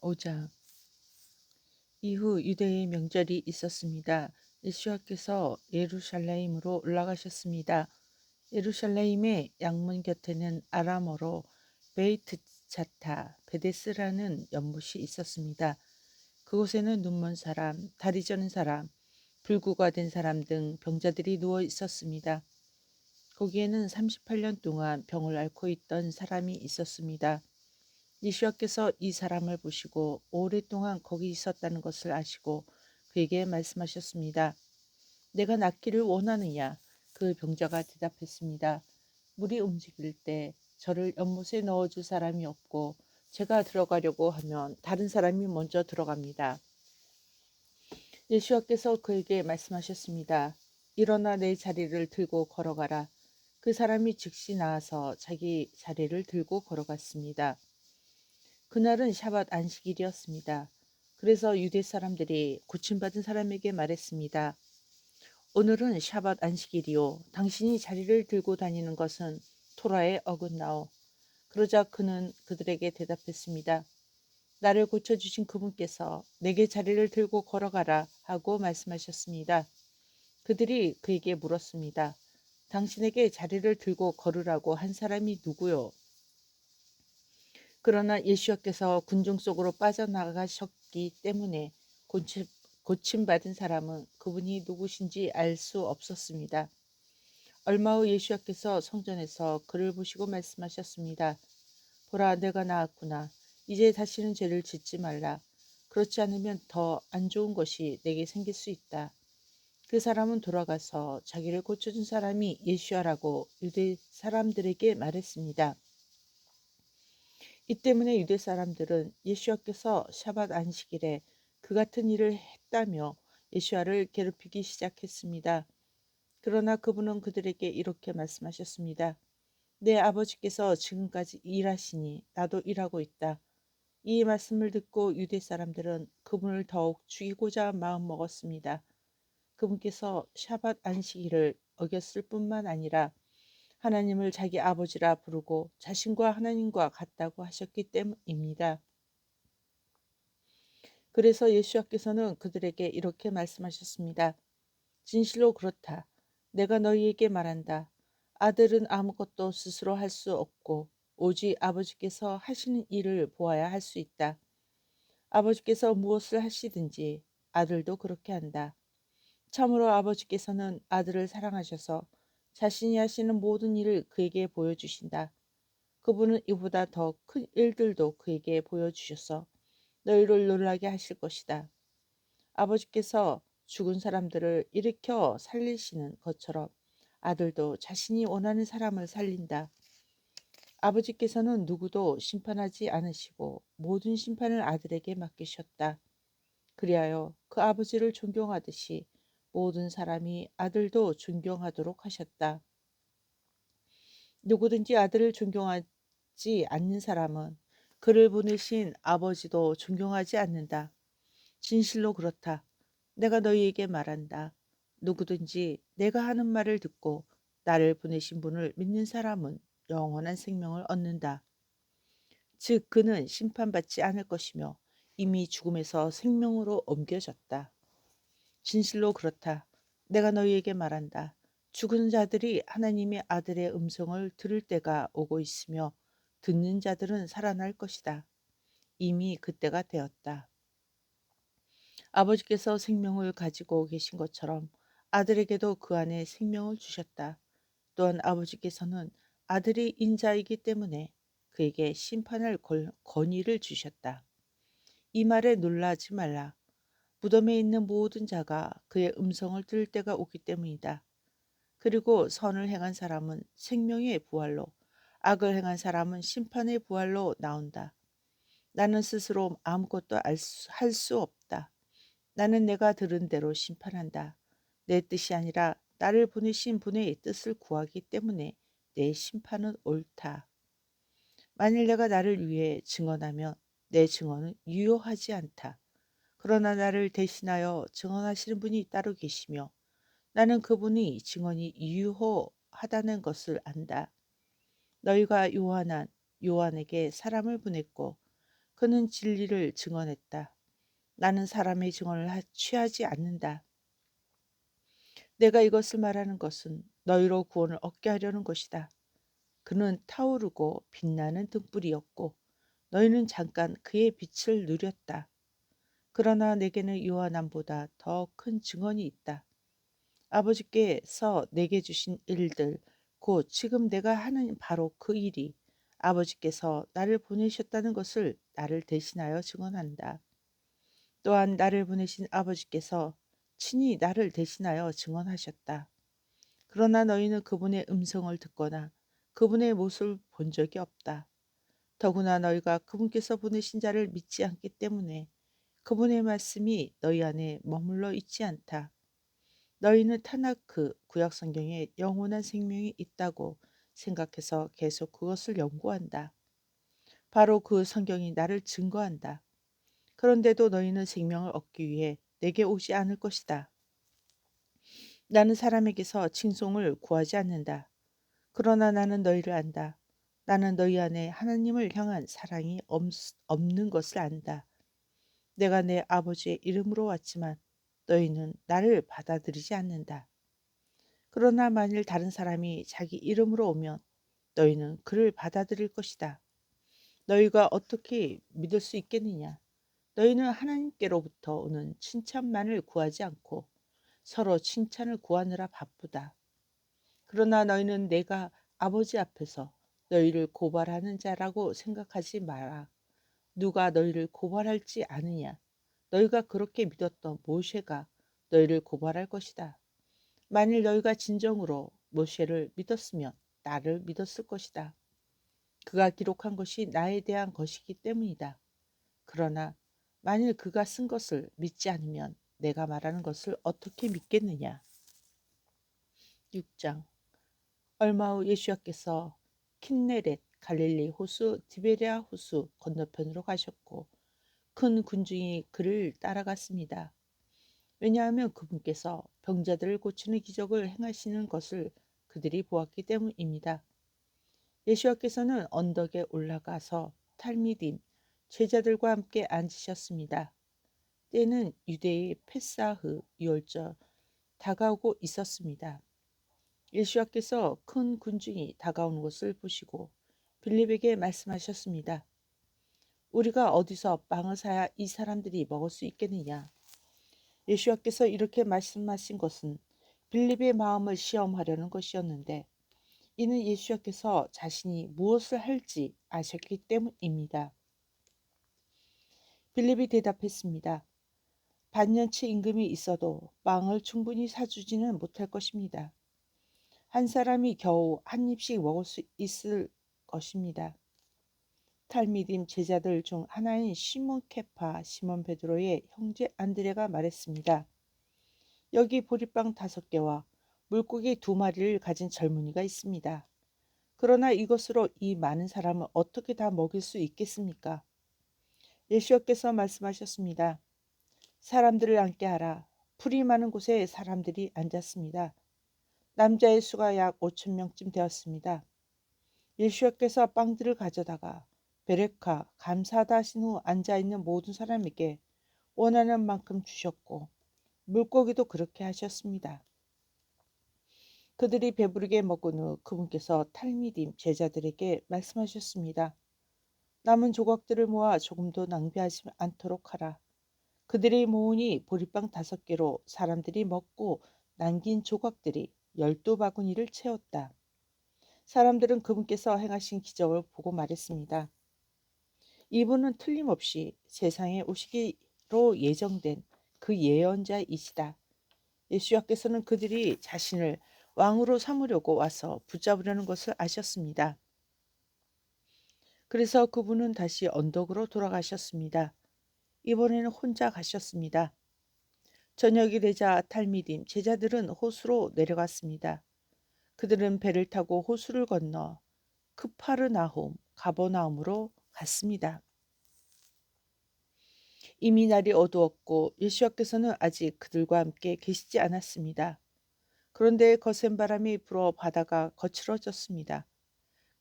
5장. 이후 유대의 명절이 있었습니다. 예수와께서 예루살렘으로 올라가셨습니다. 예루살렘의 양문 곁에는 아람어로 베이트 자타 베데스라는 연못이 있었습니다. 그곳에는 눈먼 사람, 다리 저는 사람, 불구가 된 사람 등 병자들이 누워 있었습니다. 거기에는 38년 동안 병을 앓고 있던 사람이 있었습니다. 예수께서 이 사람을 보시고 오랫동안 거기 있었다는 것을 아시고 그에게 말씀하셨습니다. 내가 낫기를 원하느냐? 그 병자가 대답했습니다. 물이 움직일 때 저를 연못에 넣어줄 사람이 없고 제가 들어가려고 하면 다른 사람이 먼저 들어갑니다. 예수께서 그에게 말씀하셨습니다. 일어나 내 자리를 들고 걸어가라. 그 사람이 즉시 나와서 자기 자리를 들고 걸어갔습니다. 그날은 샤밧 안식일이었습니다. 그래서 유대 사람들이 고침받은 사람에게 말했습니다. 오늘은 샤밧 안식일이요. 당신이 자리를 들고 다니는 것은 토라에 어긋나오. 그러자 그는 그들에게 대답했습니다. 나를 고쳐주신 그분께서 내게 자리를 들고 걸어가라 하고 말씀하셨습니다. 그들이 그에게 물었습니다. 당신에게 자리를 들고 걸으라고 한 사람이 누구요? 그러나 예수께서 군중 속으로 빠져나가셨기 때문에 고침받은 사람은 그분이 누구신지 알 수 없었습니다. 얼마 후 예수께서 성전에서 그를 보시고 말씀하셨습니다. 보라, 내가 나았구나. 이제 다시는 죄를 짓지 말라. 그렇지 않으면 더 안 좋은 것이 내게 생길 수 있다. 그 사람은 돌아가서 자기를 고쳐준 사람이 예수야라고 유대 사람들에게 말했습니다. 이 때문에 유대 사람들은 예수와께서 샤밧 안식일에 그 같은 일을 했다며 예수와를 괴롭히기 시작했습니다. 그러나 그분은 그들에게 이렇게 말씀하셨습니다. 내 아버지께서 지금까지 일하시니 나도 일하고 있다. 이 말씀을 듣고 유대 사람들은 그분을 더욱 죽이고자 마음먹었습니다. 그분께서 샤밧 안식일을 어겼을 뿐만 아니라 하나님을 자기 아버지라 부르고 자신과 하나님과 같다고 하셨기 때문입니다. 그래서 예수께서는 그들에게 이렇게 말씀하셨습니다. 진실로 그렇다. 내가 너희에게 말한다. 아들은 아무것도 스스로 할 수 없고 오직 아버지께서 하시는 일을 보아야 할 수 있다. 아버지께서 무엇을 하시든지 아들도 그렇게 한다. 참으로 아버지께서는 아들을 사랑하셔서 자신이 하시는 모든 일을 그에게 보여주신다. 그분은 이보다 더 큰 일들도 그에게 보여주셔서 너희를 놀라게 하실 것이다. 아버지께서 죽은 사람들을 일으켜 살리시는 것처럼 아들도 자신이 원하는 사람을 살린다. 아버지께서는 누구도 심판하지 않으시고 모든 심판을 아들에게 맡기셨다. 그리하여 그 아버지를 존경하듯이 모든 사람이 아들도 존경하도록 하셨다. 누구든지 아들을 존경하지 않는 사람은 그를 보내신 아버지도 존경하지 않는다. 진실로 그렇다. 내가 너희에게 말한다. 누구든지 내가 하는 말을 듣고 나를 보내신 분을 믿는 사람은 영원한 생명을 얻는다. 즉 그는 심판받지 않을 것이며 이미 죽음에서 생명으로 옮겨졌다. 진실로 그렇다. 내가 너희에게 말한다. 죽은 자들이 하나님의 아들의 음성을 들을 때가 오고 있으며 듣는 자들은 살아날 것이다. 이미 그때가 되었다. 아버지께서 생명을 가지고 계신 것처럼 아들에게도 그 안에 생명을 주셨다. 또한 아버지께서는 아들이 인자이기 때문에 그에게 심판할 권위를 주셨다. 이 말에 놀라지 말라. 무덤에 있는 모든 자가 그의 음성을 들을 때가 오기 때문이다. 그리고 선을 행한 사람은 생명의 부활로, 악을 행한 사람은 심판의 부활로 나온다. 나는 스스로 아무것도 할 수 없다. 나는 내가 들은 대로 심판한다. 내 뜻이 아니라 나를 보내신 분의 뜻을 구하기 때문에 내 심판은 옳다. 만일 내가 나를 위해 증언하면 내 증언은 유효하지 않다. 그러나 나를 대신하여 증언하시는 분이 따로 계시며 나는 그분이 증언이 유효하다는 것을 안다. 너희가 요한에게 사람을 보냈고 그는 진리를 증언했다. 나는 사람의 증언을 취하지 않는다. 내가 이것을 말하는 것은 너희로 구원을 얻게 하려는 것이다. 그는 타오르고 빛나는 등불이었고 너희는 잠깐 그의 빛을 누렸다. 그러나 내게는 요한함보다 더 큰 증언이 있다. 아버지께서 내게 주신 일들, 곧 지금 내가 하는 바로 그 일이 아버지께서 나를 보내셨다는 것을 나를 대신하여 증언한다. 또한 나를 보내신 아버지께서 친히 나를 대신하여 증언하셨다. 그러나 너희는 그분의 음성을 듣거나 그분의 모습을 본 적이 없다. 더구나 너희가 그분께서 보내신 자를 믿지 않기 때문에 그분의 말씀이 너희 안에 머물러 있지 않다. 너희는 타나크 구약 성경에 영원한 생명이 있다고 생각해서 계속 그것을 연구한다. 바로 그 성경이 나를 증거한다. 그런데도 너희는 생명을 얻기 위해 내게 오지 않을 것이다. 나는 사람에게서 칭송을 구하지 않는다. 그러나 나는 너희를 안다. 나는 너희 안에 하나님을 향한 사랑이 없는 것을 안다. 내가 내 아버지의 이름으로 왔지만 너희는 나를 받아들이지 않는다. 그러나 만일 다른 사람이 자기 이름으로 오면 너희는 그를 받아들일 것이다. 너희가 어떻게 믿을 수 있겠느냐? 너희는 하나님께로부터 오는 칭찬만을 구하지 않고 서로 칭찬을 구하느라 바쁘다. 그러나 너희는 내가 아버지 앞에서 너희를 고발하는 자라고 생각하지 마라. 누가 너희를 고발할지 아느냐? 너희가 그렇게 믿었던 모세가 너희를 고발할 것이다. 만일 너희가 진정으로 모세를 믿었으면 나를 믿었을 것이다. 그가 기록한 것이 나에 대한 것이기 때문이다. 그러나 만일 그가 쓴 것을 믿지 않으면 내가 말하는 것을 어떻게 믿겠느냐? 6장. 얼마 후 예수께서 킨네렛 갈릴리 호수 디베랴 호수 건너편으로 가셨고 큰 군중이 그를 따라갔습니다. 왜냐하면 그분께서 병자들을 고치는 기적을 행하시는 것을 그들이 보았기 때문입니다. 예수께서는 언덕에 올라가서 탈미딘 제자들과 함께 앉으셨습니다. 때는 유대의 페사흐 유월절 다가오고 있었습니다. 예수께서 큰 군중이 다가오는 것을 보시고 빌립에게 말씀하셨습니다. 우리가 어디서 빵을 사야 이 사람들이 먹을 수 있겠느냐? 예수께서 이렇게 말씀하신 것은 빌립의 마음을 시험하려는 것이었는데 이는 예수께서 자신이 무엇을 할지 아셨기 때문입니다. 빌립이 대답했습니다. 반년치 임금이 있어도 빵을 충분히 사주지는 못할 것입니다. 한 사람이 겨우 한 입씩 먹을 수 있을 것입니다. 탈미딤 제자들 중 하나인 시몬 케파 시몬 베드로의 형제 안드레가 말했습니다. 여기 보리빵 5개와 물고기 2마리를 가진 젊은이가 있습니다. 그러나 이것으로 이 많은 사람을 어떻게 다 먹일 수 있겠습니까? 예수께서 말씀하셨습니다. 사람들을 앉게 하라. 풀이 많은 곳에 사람들이 앉았습니다. 남자의 수가 약 5천 명쯤 되었습니다. 예수께서 빵들을 가져다가 베레카 감사하다 하신 후 앉아있는 모든 사람에게 원하는 만큼 주셨고 물고기도 그렇게 하셨습니다. 그들이 배부르게 먹은 후 그분께서 탈미딤 제자들에게 말씀하셨습니다. 남은 조각들을 모아 조금도 낭비하지 않도록 하라. 그들이 모으니 보리빵 5개로 사람들이 먹고 남긴 조각들이 12바구니를 채웠다. 사람들은 그분께서 행하신 기적을 보고 말했습니다. 이분은 틀림없이 세상에 오시기로 예정된 그 예언자이시다. 예수께서는 그들이 자신을 왕으로 삼으려고 와서 붙잡으려는 것을 아셨습니다. 그래서 그분은 다시 언덕으로 돌아가셨습니다. 이번에는 혼자 가셨습니다. 저녁이 되자 탈미딤 제자들은 호수로 내려갔습니다. 그들은 배를 타고 호수를 건너 크파르나홈 가버나움으로 갔습니다. 이미 날이 어두웠고 예수께서는 아직 그들과 함께 계시지 않았습니다. 그런데 거센 바람이 불어 바다가 거칠어졌습니다.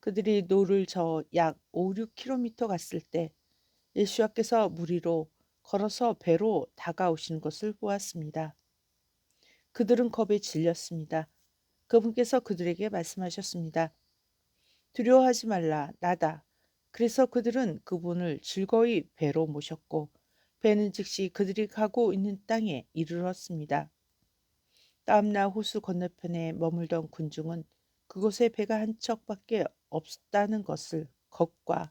그들이 노를 저어 약 5, 6km 갔을 때 예수와께서 무리로 걸어서 배로 다가오시는 것을 보았습니다. 그들은 겁에 질렸습니다. 그분께서 그들에게 말씀하셨습니다. 두려워하지 말라, 나다. 그래서 그들은 그분을 즐거이 배로 모셨고 배는 즉시 그들이 가고 있는 땅에 이르렀습니다. 다음날 호수 건너편에 머물던 군중은 그곳에 배가 한 척밖에 없다는 것을 것과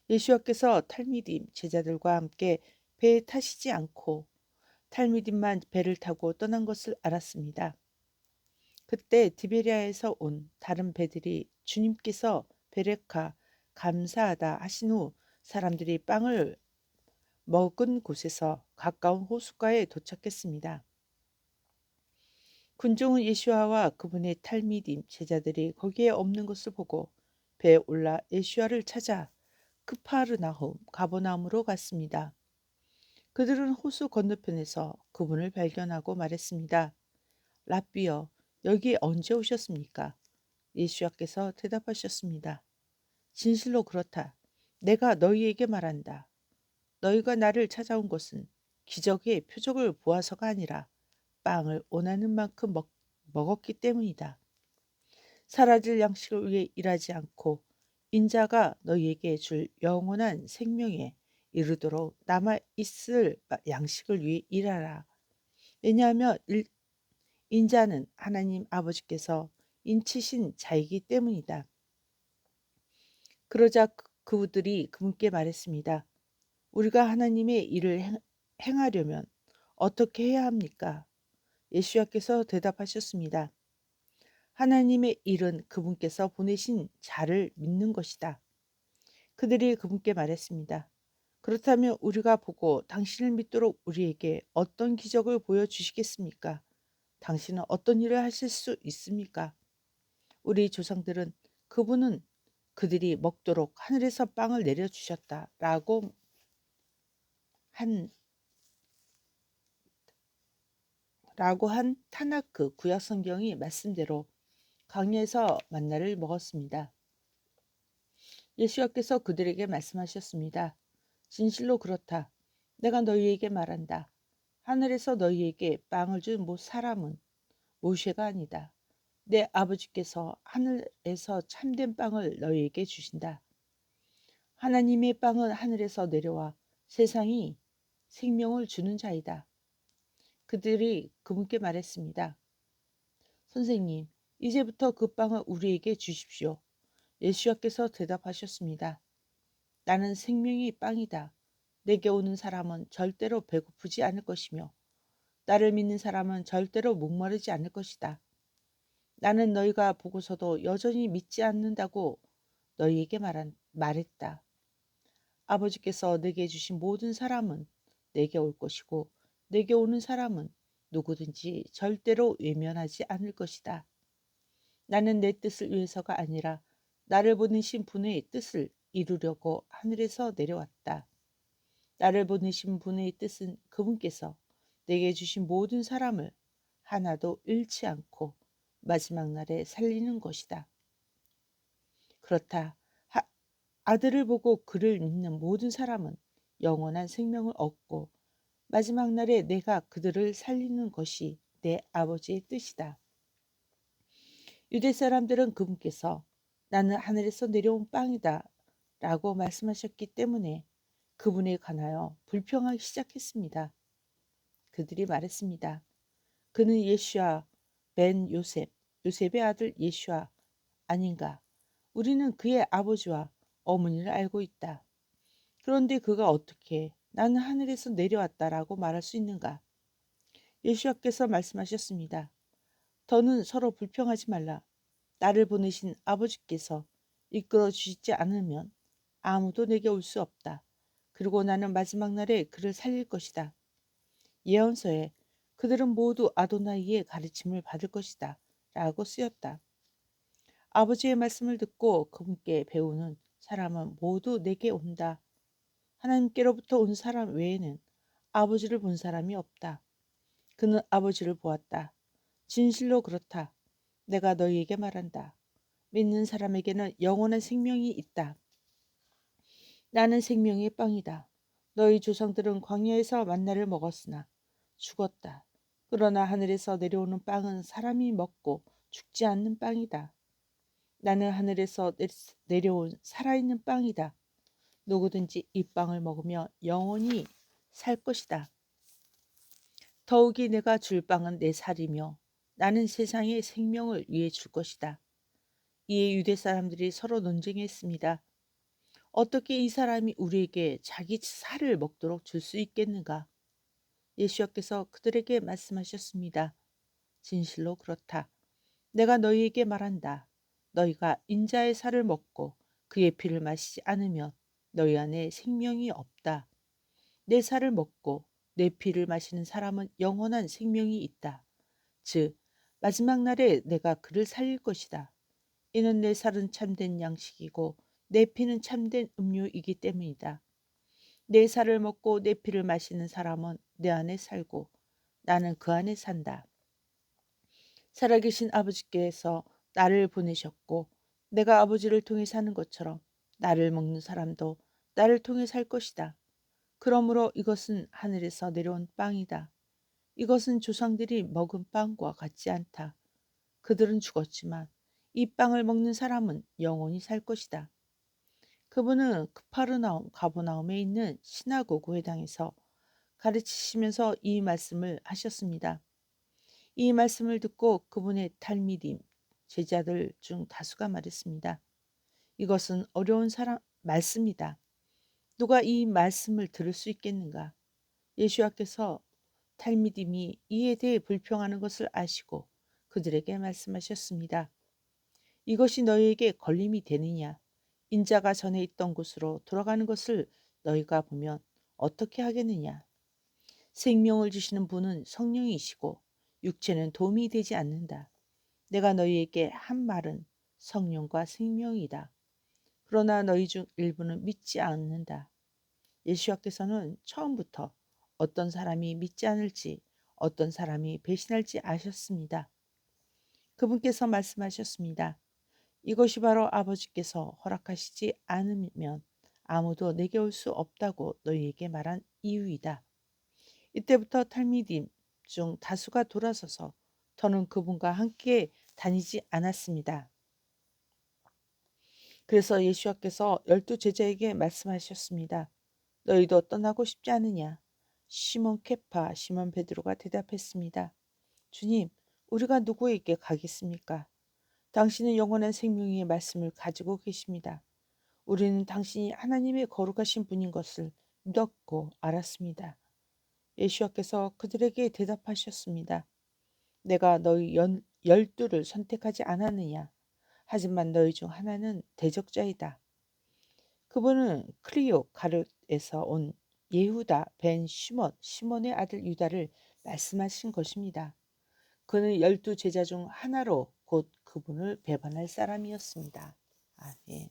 예수와께서 탈미dim 제자들과 함께 배에 타시지 않고 탈미딤만 배를 타고 떠난 것을 알았습니다. 그때 디베리아에서 온 다른 배들이 주님께서 베레카 감사하다 하신 후 사람들이 빵을 먹은 곳에서 가까운 호숫가에 도착했습니다. 군중은 예수아와 그분의 탈미딤 제자들이 거기에 없는 것을 보고 배에 올라 예수아를 찾아 크파르나홈 가버나움으로 갔습니다. 그들은 호수 건너편에서 그분을 발견하고 말했습니다. 라비여, 여기 언제 오셨습니까? 예수와께서 대답하셨습니다. 진실로 그렇다. 내가 너희에게 말한다. 너희가 나를 찾아온 것은 기적의 표적을 보아서가 아니라 빵을 원하는 만큼 먹었기 때문이다. 사라질 양식을 위해 일하지 않고 인자가 너희에게 줄 영원한 생명에 이르도록 남아있을 양식을 위해 일하라. 왜냐하면 인자는 하나님 아버지께서 인치신 자이기 때문이다. 그러자 그들이 그분께 말했습니다. 우리가 하나님의 일을 행하려면 어떻게 해야 합니까? 예수야께서 대답하셨습니다. 하나님의 일은 그분께서 보내신 자를 믿는 것이다. 그들이 그분께 말했습니다. 그렇다면 우리가 보고 당신을 믿도록 우리에게 어떤 기적을 보여주시겠습니까? 당신은 어떤 일을 하실 수 있습니까? 우리 조상들은 그분은 그들이 먹도록 하늘에서 빵을 내려주셨다라고 한 타나크 구약 성경이 말씀대로 강야에서 만나를 먹었습니다. 예수께서 그들에게 말씀하셨습니다. 진실로 그렇다. 내가 너희에게 말한다. 하늘에서 너희에게 빵을 준 사람은 모세가 아니다. 내 아버지께서 하늘에서 참된 빵을 너희에게 주신다. 하나님의 빵은 하늘에서 내려와 세상이 생명을 주는 자이다. 그들이 그분께 말했습니다. 선생님, 이제부터 그 빵을 우리에게 주십시오. 예수께서 대답하셨습니다. 나는 생명의 빵이다. 내게 오는 사람은 절대로 배고프지 않을 것이며 나를 믿는 사람은 절대로 목마르지 않을 것이다. 나는 너희가 보고서도 여전히 믿지 않는다고 너희에게 말했다. 아버지께서 내게 주신 모든 사람은 내게 올 것이고 내게 오는 사람은 누구든지 절대로 외면하지 않을 것이다. 나는 내 뜻을 위해서가 아니라 나를 보내신 분의 뜻을 이루려고 하늘에서 내려왔다. 나를 보내신 분의 뜻은 그분께서 내게 주신 모든 사람을 하나도 잃지 않고 마지막 날에 살리는 것이다. 그렇다. 아들을 보고 그를 믿는 모든 사람은 영원한 생명을 얻고 마지막 날에 내가 그들을 살리는 것이 내 아버지의 뜻이다. 유대 사람들은 그분께서 나는 하늘에서 내려온 빵이다 라고 말씀하셨기 때문에 그분에 관하여 불평하기 시작했습니다. 그들이 말했습니다. 그는 예수아 벤 요셉의 아들 예수아 아닌가? 우리는 그의 아버지와 어머니를 알고 있다. 그런데 그가 어떻게 나는 하늘에서 내려왔다라고 말할 수 있는가? 예수께서 말씀하셨습니다. 더는 서로 불평하지 말라. 나를 보내신 아버지께서 이끌어 주시지 않으면 아무도 내게 올 수 없다. 그리고 나는 마지막 날에 그를 살릴 것이다. 예언서에 그들은 모두 아도나이의 가르침을 받을 것이다. 라고 쓰였다. 아버지의 말씀을 듣고 그분께 배우는 사람은 모두 내게 온다. 하나님께로부터 온 사람 외에는 아버지를 본 사람이 없다. 그는 아버지를 보았다. 진실로 그렇다. 내가 너희에게 말한다. 믿는 사람에게는 영원한 생명이 있다. 나는 생명의 빵이다. 너희 조상들은 광야에서 만나를 먹었으나 죽었다. 그러나 하늘에서 내려오는 빵은 사람이 먹고 죽지 않는 빵이다. 나는 하늘에서 내려온 살아있는 빵이다. 누구든지 이 빵을 먹으며 영원히 살 것이다. 더욱이 내가 줄 빵은 내 살이며 나는 세상의 생명을 위해 줄 것이다. 이에 유대 사람들이 서로 논쟁했습니다. 어떻게 이 사람이 우리에게 자기 살을 먹도록 줄 수 있겠는가? 예수께서 그들에게 말씀하셨습니다. 진실로 그렇다. 내가 너희에게 말한다. 너희가 인자의 살을 먹고 그의 피를 마시지 않으면 너희 안에 생명이 없다. 내 살을 먹고 내 피를 마시는 사람은 영원한 생명이 있다. 즉 마지막 날에 내가 그를 살릴 것이다. 이는 내 살은 참된 양식이고 내 피는 참된 음료이기 때문이다. 내 살을 먹고 내 피를 마시는 사람은 내 안에 살고 나는 그 안에 산다. 살아계신 아버지께서 나를 보내셨고 내가 아버지를 통해 사는 것처럼 나를 먹는 사람도 나를 통해 살 것이다. 그러므로 이것은 하늘에서 내려온 빵이다. 이것은 조상들이 먹은 빵과 같지 않다. 그들은 죽었지만 이 빵을 먹는 사람은 영원히 살 것이다. 그분은 크파르나움 가버나움에 있는 시나고그 회당에서 가르치시면서 이 말씀을 하셨습니다. 이 말씀을 듣고 그분의 탈미dim 제자들 중 다수가 말했습니다. 이것은 어려운 말씀이다. 누가 이 말씀을 들을 수 있겠는가? 예수께서 탈미딤이 이에 대해 불평하는 것을 아시고 그들에게 말씀하셨습니다. 이것이 너희에게 걸림이 되느냐? 인자가 전에 있던 곳으로 돌아가는 것을 너희가 보면 어떻게 하겠느냐? 생명을 주시는 분은 성령이시고 육체는 도움이 되지 않는다. 내가 너희에게 한 말은 성령과 생명이다. 그러나 너희 중 일부는 믿지 않는다. 예수께서는 처음부터 어떤 사람이 믿지 않을지 어떤 사람이 배신할지 아셨습니다. 그분께서 말씀하셨습니다. 이것이 바로 아버지께서 허락하시지 않으면 아무도 내게 올 수 없다고 너희에게 말한 이유이다. 이때부터 탈미dim 중 다수가 돌아서서 더는 그분과 함께 다니지 않았습니다. 그래서 예수께서 12 제자에게 말씀하셨습니다. 너희도 떠나고 싶지 않으냐? 시몬 케파, 시몬 베드로가 대답했습니다. 주님, 우리가 누구에게 가겠습니까? 당신은 영원한 생명의 말씀을 가지고 계십니다. 우리는 당신이 하나님의 거룩하신 분인 것을 믿었고 알았습니다. 예수께서 그들에게 대답하셨습니다. 내가 너희 12를 선택하지 않았느냐? 하지만 너희 중 하나는 대적자이다. 그분은 클리오 가룟에서 온 예후다 벤 시몬의 아들 유다를 말씀하신 것입니다. 그는 12 제자 중 하나로 곧 그분을 배반할 사람이었습니다. 아멘.